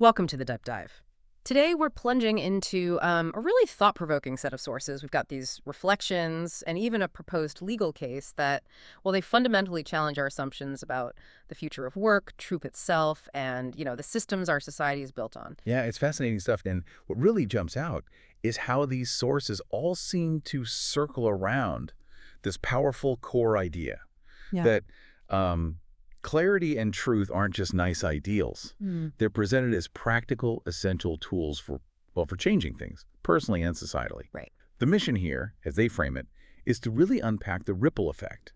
Welcome to the Deep Dive. Today, we're plunging into a really thought-provoking set of sources. We've got these reflections and even a proposed legal case that, well, they fundamentally challenge our assumptions about the future of work, truth itself, and, the systems our society is built on. Yeah, it's fascinating stuff. And what really jumps out is how these sources all seem to circle around this powerful core idea Yeah. that clarity and truth aren't just nice ideals. Mm. They're presented as practical, essential tools for changing things, personally and societally. Right. The mission here, as they frame it, is to really unpack the ripple effect,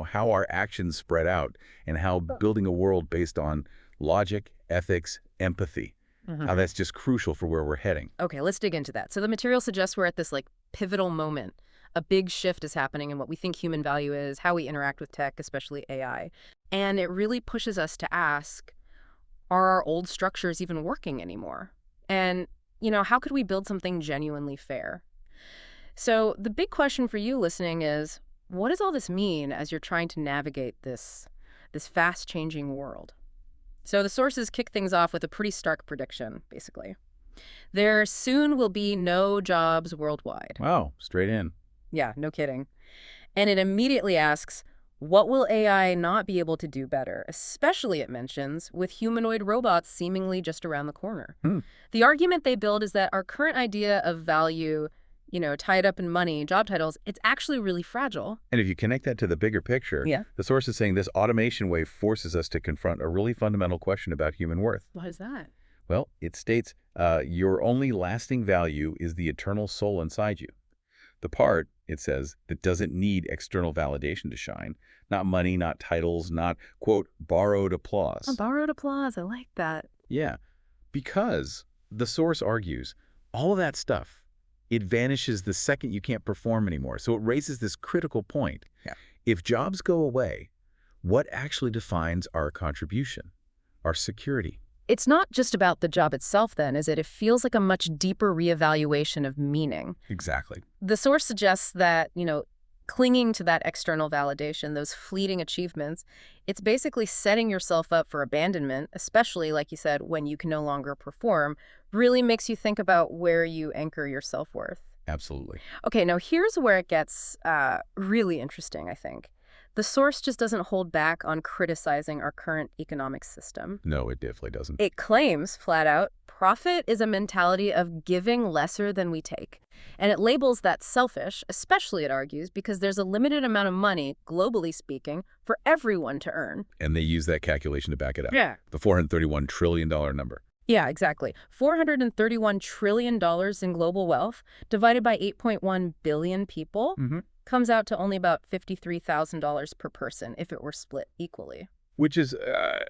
how our actions spread out and how building a world based on logic, ethics, empathy, how that's just crucial for where we're heading. Okay, let's dig into that. So the material suggests we're at this pivotal moment. A big shift is happening in what we think human value is, how we interact with tech, especially AI. And it really pushes us to ask, are our old structures even working anymore? And, how could we build something genuinely fair? So the big question for you listening is, what does all this mean as you're trying to navigate this fast-changing world? So the sources kick things off with a pretty stark prediction, basically. There soon will be no jobs worldwide. Wow, straight in. Yeah, no kidding. And it immediately asks, what will AI not be able to do better? Especially, it mentions, with humanoid robots seemingly just around the corner. The argument they build is that our current idea of value, tied up in money, job titles, it's actually really fragile. And if you connect that to the bigger picture, Yeah. the source is saying this automation wave forces us to confront a really fundamental question about human worth. What is that? Well, it states, your only lasting value is the eternal soul inside you. The part, it says, that doesn't need external validation to shine. Not money, not titles, not, quote, borrowed applause. Borrowed applause. I like that. Yeah, because the source argues all of that stuff, it vanishes the second you can't perform anymore. So it raises this critical point. Yeah. If jobs go away, what actually defines our contribution, our security? It's not just about the job itself, then, is it? It feels like a much deeper reevaluation of meaning. Exactly. The source suggests that, clinging to that external validation, those fleeting achievements, it's basically setting yourself up for abandonment, especially, like you said, when you can no longer perform, really makes you think about where you anchor your self-worth. Absolutely. Okay, now here's where it gets really interesting, I think. The source just doesn't hold back on criticizing our current economic system. No, it definitely doesn't. It claims, flat out, profit is a mentality of giving lesser than we take. And it labels that selfish, especially, it argues, because there's a limited amount of money, globally speaking, for everyone to earn. And they use that calculation to back it up. Yeah. The $431 trillion number. Yeah, exactly. $431 trillion in global wealth divided by 8.1 billion people comes out to only about $53,000 per person if it were split equally. Which is a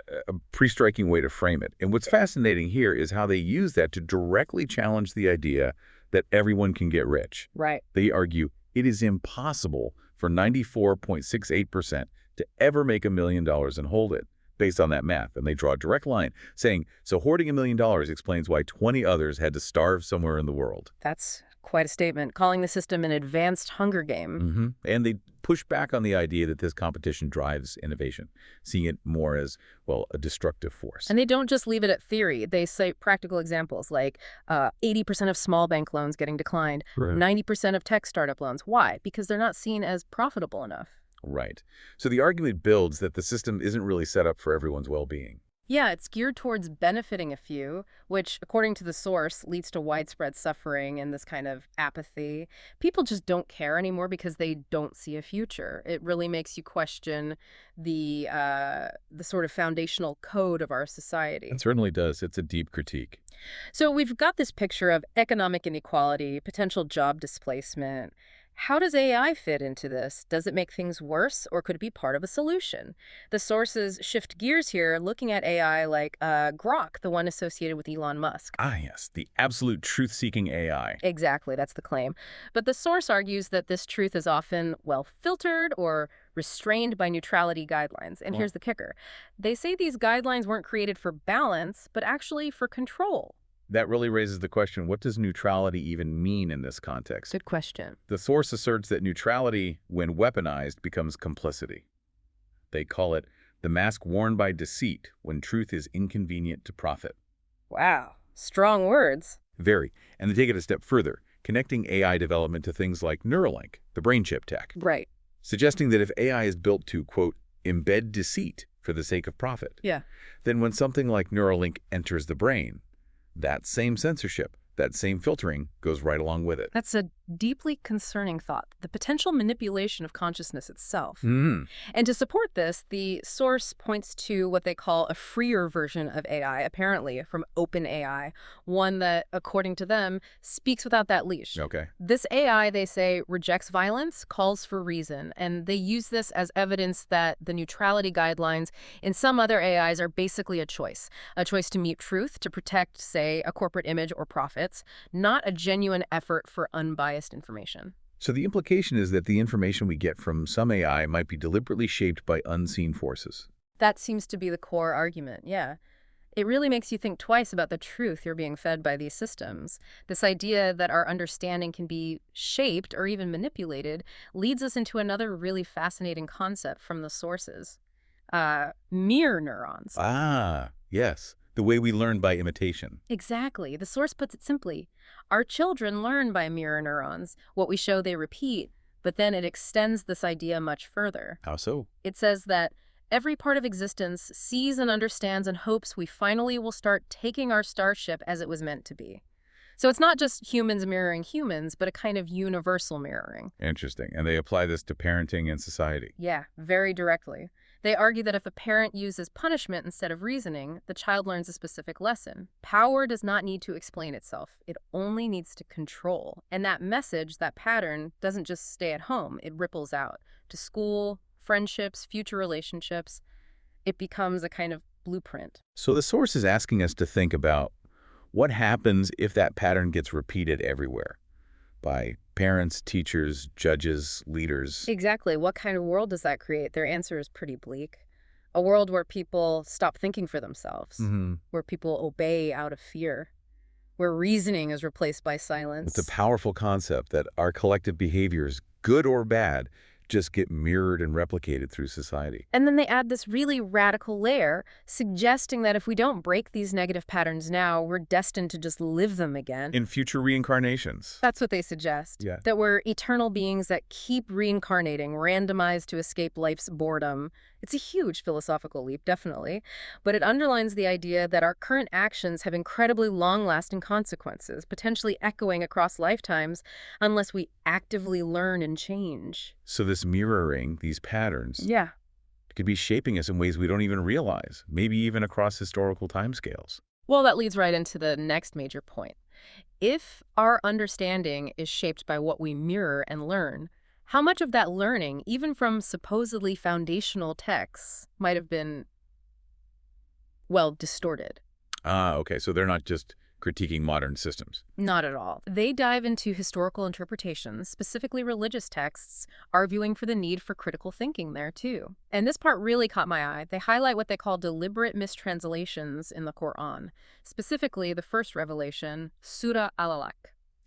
pretty striking way to frame it. And what's fascinating here is how they use that to directly challenge the idea that everyone can get rich. Right. They argue it is impossible for 94.68% to ever make $1 million and hold it based on that math. And they draw a direct line saying, so hoarding $1 million explains why 20 others had to starve somewhere in the world. That's quite a statement, calling the system an advanced Hunger Game. And they push back on the idea that this competition drives innovation, seeing it more as, well, a destructive force. And they don't just leave it at theory. They cite practical examples like 80% of small bank loans getting declined, 90% of tech startup loans. Why? Because they're not seen as profitable enough. Right. So the argument builds that the system isn't really set up for everyone's well-being. Yeah, it's geared towards benefiting a few, which, according to the source, leads to widespread suffering and this kind of apathy. People just don't care anymore because they don't see a future. It really makes you question the sort of foundational code of our society. It certainly does. It's a deep critique. So we've got this picture of economic inequality, potential job displacement. How does AI fit into this? Does it make things worse, or could it be part of a solution? The sources shift gears here, looking at AI like Grok, the one associated with Elon Musk. Ah, yes, the absolute truth-seeking AI. Exactly, that's the claim. But the source argues that this truth is often, well, filtered or restrained by neutrality guidelines. And here's the kicker. They say these guidelines weren't created for balance, but actually for control. That really raises the question, what does neutrality even mean in this context? Good question. The source asserts that neutrality, when weaponized, becomes complicity. They call it the mask worn by deceit when truth is inconvenient to profit. Wow, strong words. Very. And they take it a step further, connecting AI development to things like Neuralink, the brain chip tech, Right. suggesting that if AI is built to, quote, embed deceit for the sake of profit, Yeah. then when something like Neuralink enters the brain, that same censorship, that same filtering goes right along with it. That's a deeply concerning thought, the potential manipulation of consciousness itself. Hmm. And to support this, the source points to what they call a freer version of AI, apparently from OpenAI, one that, according to them, speaks without that leash. Okay. This AI, they say, rejects violence, calls for reason, and they use this as evidence that the neutrality guidelines in some other AIs are basically a choice to mute truth, to protect, say, a corporate image or profits, not a genuine effort for unbiased information. So the implication is that the information we get from some AI might be deliberately shaped by unseen forces. That seems to be the core argument, yeah. It really makes you think twice about the truth you're being fed by these systems. This idea that our understanding can be shaped or even manipulated leads us into another really fascinating concept from the sources. Mirror neurons. Ah, yes. The way we learn by imitation. Exactly. The source puts it simply. Our children learn by mirror neurons. What we show, they repeat. But then it extends this idea much further. How so? It says that every part of existence sees and understands and hopes we finally will start taking our starship as it was meant to be. So it's not just humans mirroring humans, but a kind of universal mirroring. Interesting. And they apply this to parenting and society. Yeah, very directly. They argue that if a parent uses punishment instead of reasoning, the child learns a specific lesson. Power does not need to explain itself. It only needs to control. And that message, that pattern, doesn't just stay at home. It ripples out to school, friendships, future relationships. It becomes a kind of blueprint. So the source is asking us to think about what happens if that pattern gets repeated everywhere by parents, teachers, judges, leaders. Exactly. What kind of world does that create? Their answer is pretty bleak. A world where people stop thinking for themselves, where people obey out of fear, where reasoning is replaced by silence. With the powerful concept that our collective behaviors, good or bad, just get mirrored and replicated through society. And then they add this really radical layer, suggesting that if we don't break these negative patterns now, we're destined to just live them again. In future reincarnations. That's what they suggest. Yeah. That we're eternal beings that keep reincarnating, randomized to escape life's boredom. It's a huge philosophical leap, definitely. But it underlines the idea that our current actions have incredibly long-lasting consequences, potentially echoing across lifetimes, unless we actively learn and change. So this mirroring, these patterns, Yeah. could be shaping us in ways we don't even realize, maybe even across historical timescales. Well, that leads right into the next major point. If our understanding is shaped by what we mirror and learn, how much of that learning, even from supposedly foundational texts, might have been, well, distorted? Ah, okay. So they're not just critiquing modern systems. Not at all. They dive into historical interpretations, specifically religious texts, arguing for the need for critical thinking there, too. And this part really caught my eye. They highlight what they call deliberate mistranslations in the Quran, specifically the first revelation, Surah Al-Alaq.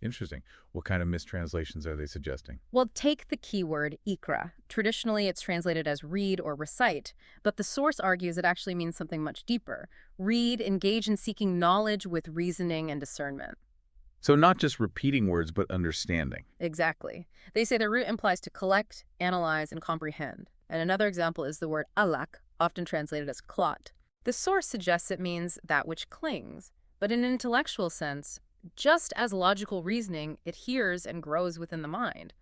Interesting. What kind of mistranslations are they suggesting? Well, take the keyword ikra. Traditionally, it's translated as read or recite, but the source argues it actually means something much deeper. Read, engage in seeking knowledge with reasoning and discernment. So not just repeating words, but understanding. Exactly. They say the root implies to collect, analyze, and comprehend. And another example is the word alaq, often translated as clot. The source suggests it means that which clings, but in an intellectual sense, just as logical reasoning adheres and grows within the mind,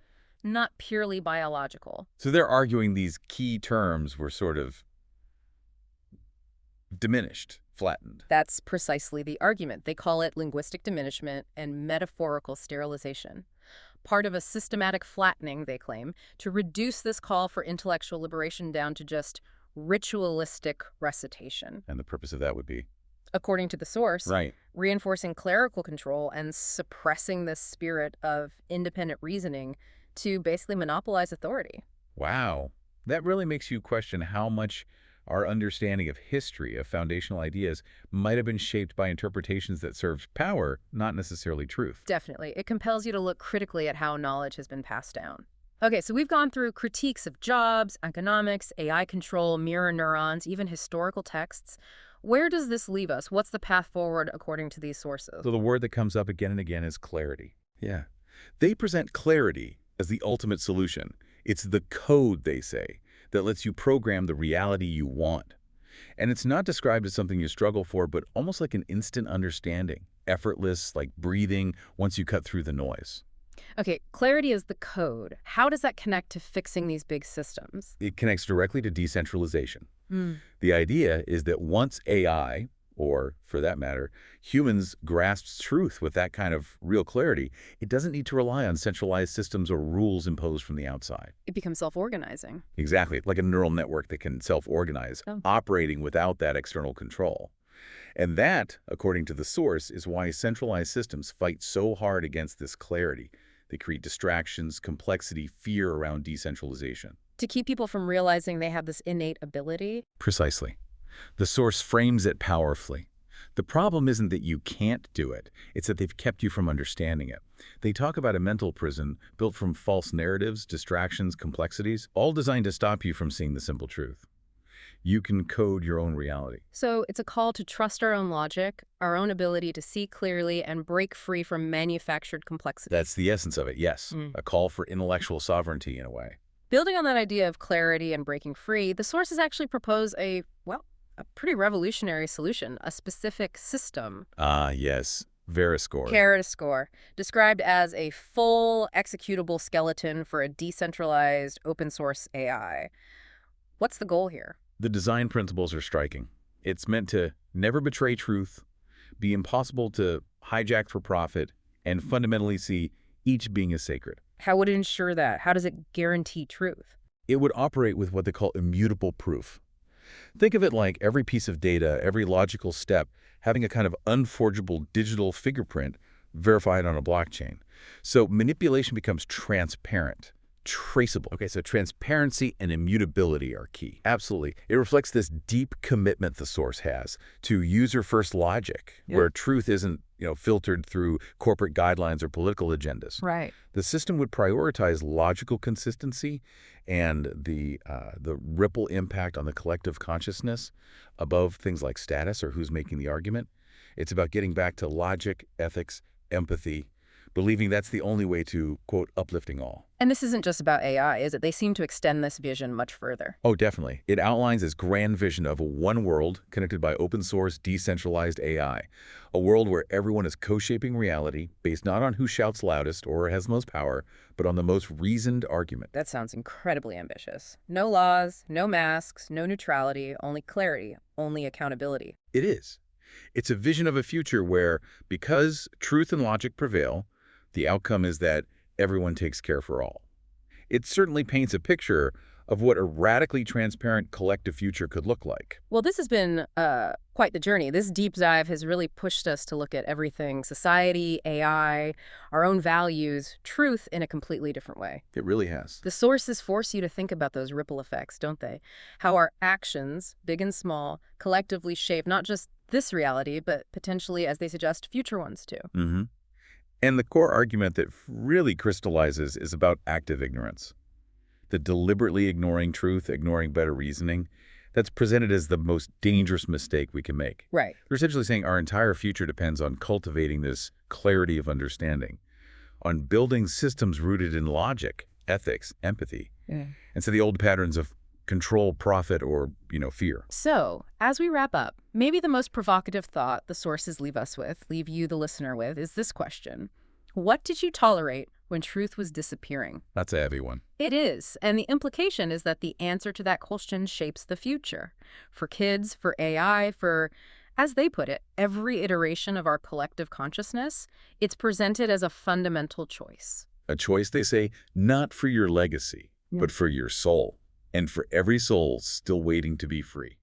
not purely biological. So they're arguing these key terms were sort of diminished, flattened. That's precisely the argument. They call it linguistic diminishment and metaphorical sterilization. Part of a systematic flattening, they claim, to reduce this call for intellectual liberation down to just ritualistic recitation. And the purpose of that would be? According to the source, Right. reinforcing clerical control and suppressing the spirit of independent reasoning to basically monopolize authority. Wow. That really makes you question how much our understanding of history, of foundational ideas, might have been shaped by interpretations that served power, not necessarily truth. Definitely. It compels you to look critically at how knowledge has been passed down. Okay, so we've gone through critiques of jobs, economics, AI control, mirror neurons, even historical texts. Where does this leave us? What's the path forward according to these sources? So the word that comes up again and again is clarity. Yeah. They present clarity as the ultimate solution. It's the code, they say, that lets you program the reality you want. And it's not described as something you struggle for, but almost like an instant understanding, effortless, like breathing once you cut through the noise. Okay, clarity is the code. How does that connect to fixing these big systems? It connects directly to decentralization. Hmm. The idea is that once AI, or for that matter, humans grasp truth with that kind of real clarity, it doesn't need to rely on centralized systems or rules imposed from the outside. It becomes self-organizing. Exactly, like a neural network that can self-organize, Oh. operating without that external control. And that, according to the source, is why centralized systems fight so hard against this clarity. They create distractions, complexity, fear around decentralization. To keep people from realizing they have this innate ability. Precisely. The source frames it powerfully. The problem isn't that you can't do it, it's that they've kept you from understanding it. They talk about a mental prison built from false narratives, distractions, complexities, all designed to stop you from seeing the simple truth. You can code your own reality. So it's a call to trust our own logic, our own ability to see clearly and break free from manufactured complexity. That's the essence of it, yes. Mm. A call for intellectual sovereignty in a way. Building on that idea of clarity and breaking free, the sources actually propose a pretty revolutionary solution, a specific system. Ah, yes. VeritasCore. VeritasCore, described as a full executable skeleton for a decentralized open source AI. What's the goal here? The design principles are striking. It's meant to never betray truth, be impossible to hijack for profit, and fundamentally see each being as sacred. How would it ensure that? How does it guarantee truth? It would operate with what they call immutable proof. Think of it like every piece of data, every logical step, having a kind of unforgeable digital fingerprint verified on a blockchain. So manipulation becomes transparent, traceable. Okay, so transparency and immutability are key. Absolutely. It reflects this deep commitment the source has to user-first logic, where truth isn't, filtered through corporate guidelines or political agendas. Right. The system would prioritize logical consistency and the ripple impact on the collective consciousness above things like status or who's making the argument. It's about getting back to logic, ethics, empathy, believing that's the only way to, quote, uplifting all. And this isn't just about AI, is it? They seem to extend this vision much further. Oh, definitely. It outlines this grand vision of a one world connected by open source, decentralized AI. A world where everyone is co-shaping reality based not on who shouts loudest or has the most power, but on the most reasoned argument. That sounds incredibly ambitious. No laws, no masks, no neutrality, only clarity, only accountability. It is. It's a vision of a future where, because truth and logic prevail, the outcome is that everyone takes care for all. It certainly paints a picture of what a radically transparent collective future could look like. Well, this has been quite the journey. This deep dive has really pushed us to look at everything: society, AI, our own values, truth in a completely different way. It really has. The sources force you to think about those ripple effects, don't they? How our actions, big and small, collectively shape not just this reality, but potentially, as they suggest, future ones too. Mm-hmm. And the core argument that really crystallizes is about active ignorance. The deliberately ignoring truth, ignoring better reasoning, that's presented as the most dangerous mistake we can make. Right. They're essentially saying our entire future depends on cultivating this clarity of understanding, on building systems rooted in logic, ethics, empathy, instead of the old patterns of control, profit, or, fear. So, as we wrap up, maybe the most provocative thought the sources leave you, the listener, with is this question: what did you tolerate when truth was disappearing? That's a heavy one. It is, and the implication is that the answer to that question shapes the future. For kids, for AI, for, as they put it, every iteration of our collective consciousness, it's presented as a fundamental choice. A choice, they say, not for your legacy, but for your soul, and for every soul still waiting to be free.